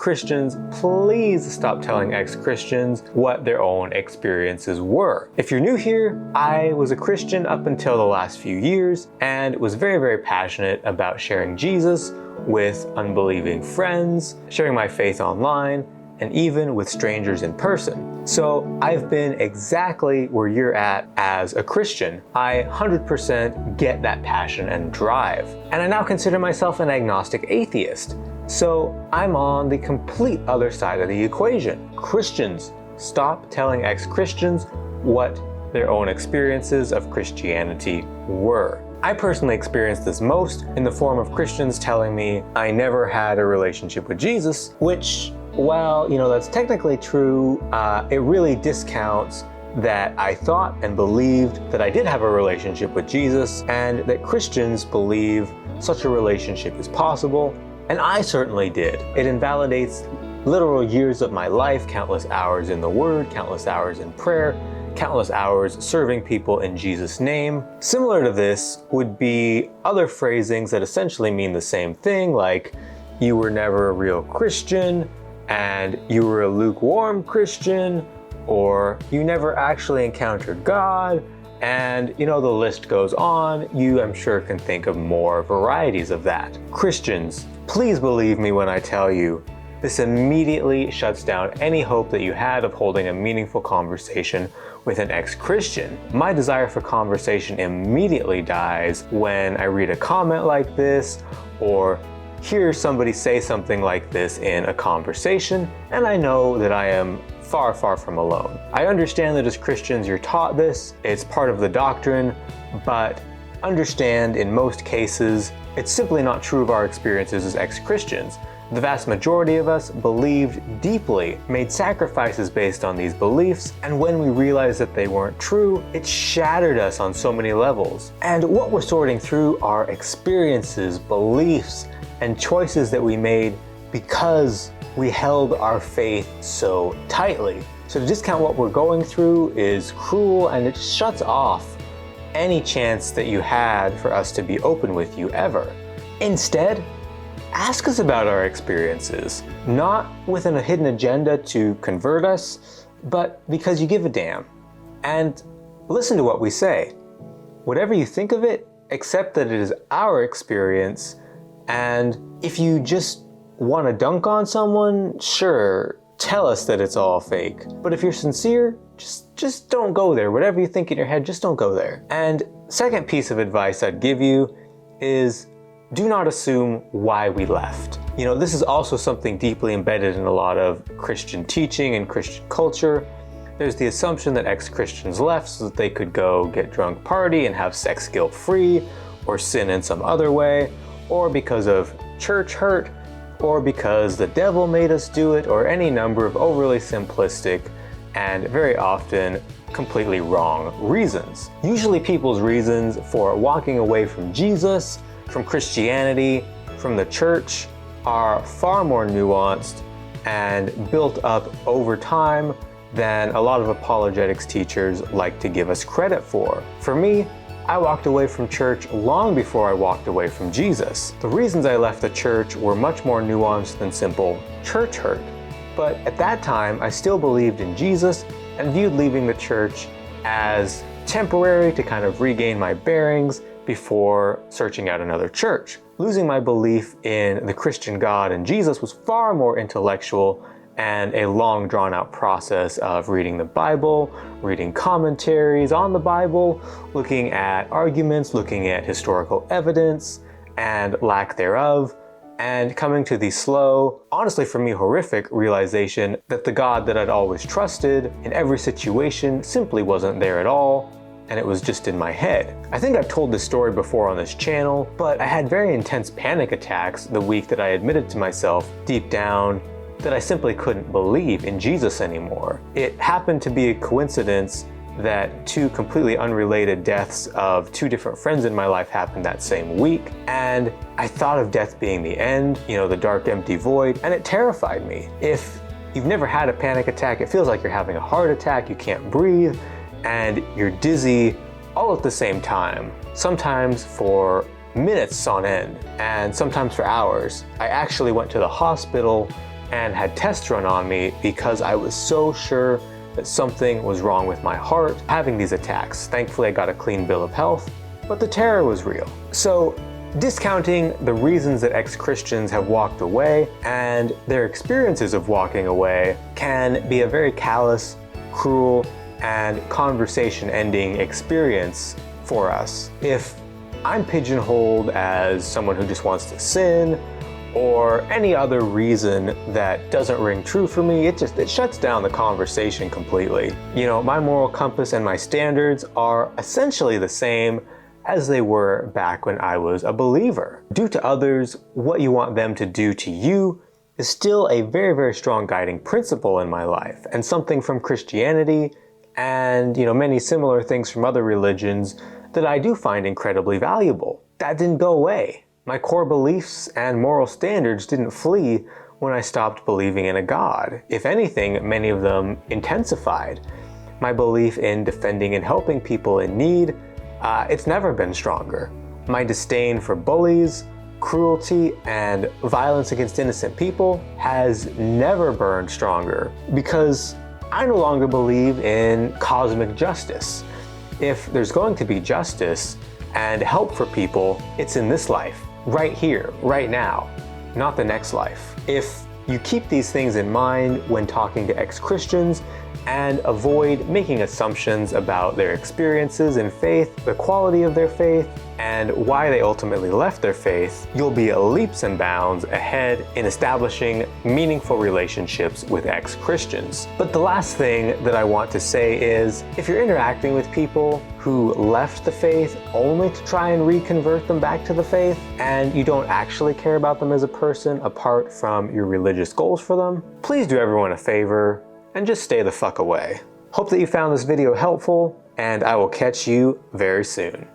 ex-Christians, please stop telling ex-Christians what their own experiences were. If you're new here, I was a Christian up until the last few years and was very, very passionate about sharing Jesus with unbelieving friends, sharing my faith online, and even with strangers in person. So I've been exactly where you're at as a Christian. I 100% get that passion and drive. And I now consider myself an agnostic atheist. So I'm on the complete other side of the equation. Christians, stop telling ex-Christians what their own experiences of Christianity were. I personally experienced this most in the form of Christians telling me I never had a relationship with Jesus, which, well, that's technically true. It really discounts that I thought and believed that I did have a relationship with Jesus and that Christians believe such a relationship is possible, and I certainly did. It invalidates literal years of my life, countless hours in the Word, countless hours in prayer, countless hours serving people in Jesus' name. Similar to this would be other phrasings that essentially mean the same thing, like you were never a real Christian, and you were a lukewarm Christian, or you never actually encountered God, and the list goes on. You, I'm sure, can think of more varieties of that. Christians, please believe me when I tell you, this immediately shuts down any hope that you had of holding a meaningful conversation with an ex-Christian. My desire for conversation immediately dies when I read a comment like this or hear somebody say something like this in a conversation, and I know that I am far, far from alone. I understand that as Christians you're taught this, it's part of the doctrine, but understand in most cases it's simply not true of our experiences as ex-Christians. The vast majority of us believed deeply, made sacrifices based on these beliefs, and when we realized that they weren't true, it shattered us on so many levels. And what we're sorting through are experiences, beliefs, and choices that we made because we held our faith so tightly. So to discount what we're going through is cruel, and it shuts off any chance that you had for us to be open with you ever. Instead, ask us about our experiences, not with a hidden agenda to convert us, but because you give a damn. And listen to what we say. Whatever you think of it, accept that it is our experience, and if you just want to dunk on someone, sure, tell us that it's all fake. But if you're sincere, just don't go there. Whatever you think in your head, just don't go there. And second piece of advice I'd give you is do not assume why we left. This is also something deeply embedded in a lot of Christian teaching and Christian culture. There's the assumption that ex-Christians left so that they could go get drunk, party, and have sex guilt-free, or sin in some other way, or because of church hurt, or because the devil made us do it, or any number of overly simplistic and very often completely wrong reasons. Usually people's reasons for walking away from Jesus, from Christianity, from the church are far more nuanced and built up over time than a lot of apologetics teachers like to give us credit for. For me, I walked away from church long before I walked away from Jesus. The reasons I left the church were much more nuanced than simple church hurt. But at that time, I still believed in Jesus and viewed leaving the church as temporary to kind of regain my bearings before searching out another church. Losing my belief in the Christian God and Jesus was far more intellectual and a long drawn out process of reading the Bible, reading commentaries on the Bible, looking at arguments, looking at historical evidence and lack thereof, and coming to the slow, honestly for me horrific realization that the God that I'd always trusted in every situation simply wasn't there at all, and it was just in my head. I think I've told this story before on this channel, but I had very intense panic attacks the week that I admitted to myself deep down that I simply couldn't believe in Jesus anymore. It happened to be a coincidence that two completely unrelated deaths of two different friends in my life happened that same week, and I thought of death being the end, the dark empty void, and it terrified me. If you've never had a panic attack, it feels like you're having a heart attack, you can't breathe, and you're dizzy all at the same time, sometimes for minutes on end, and sometimes for hours. I actually went to the hospital and had tests run on me because I was so sure that something was wrong with my heart having these attacks. Thankfully, I got a clean bill of health, but the terror was real. So, discounting the reasons that ex-Christians have walked away and their experiences of walking away can be a very callous, cruel, and conversation-ending experience for us. If I'm pigeonholed as someone who just wants to sin, or any other reason that doesn't ring true for me, it shuts down the conversation completely. You know, my moral compass and my standards are essentially the same as they were back when I was a believer. Do to others what you want them to do to you is still a very, very strong guiding principle in my life, and something from Christianity and, you know, many similar things from other religions that I do find incredibly valuable. That didn't go away. My core beliefs and moral standards didn't flee when I stopped believing in a God. If anything, many of them intensified. My belief in defending and helping people in need, it's never been stronger. My disdain for bullies, cruelty, and violence against innocent people has never burned stronger, because I no longer believe in cosmic justice. If there's going to be justice and help for people, it's in this life. Right here, right now, not the next life. If you keep these things in mind when talking to ex-Christians and avoid making assumptions about their experiences in faith, the quality of their faith, and why they ultimately left their faith, you'll be leaps and bounds ahead in establishing meaningful relationships with ex-Christians. But the last thing that I want to say is, if you're interacting with people who left the faith only to try and reconvert them back to the faith, and you don't actually care about them as a person apart from your religious goals for them, please do everyone a favor and just stay the fuck away. Hope that you found this video helpful, and I will catch you very soon.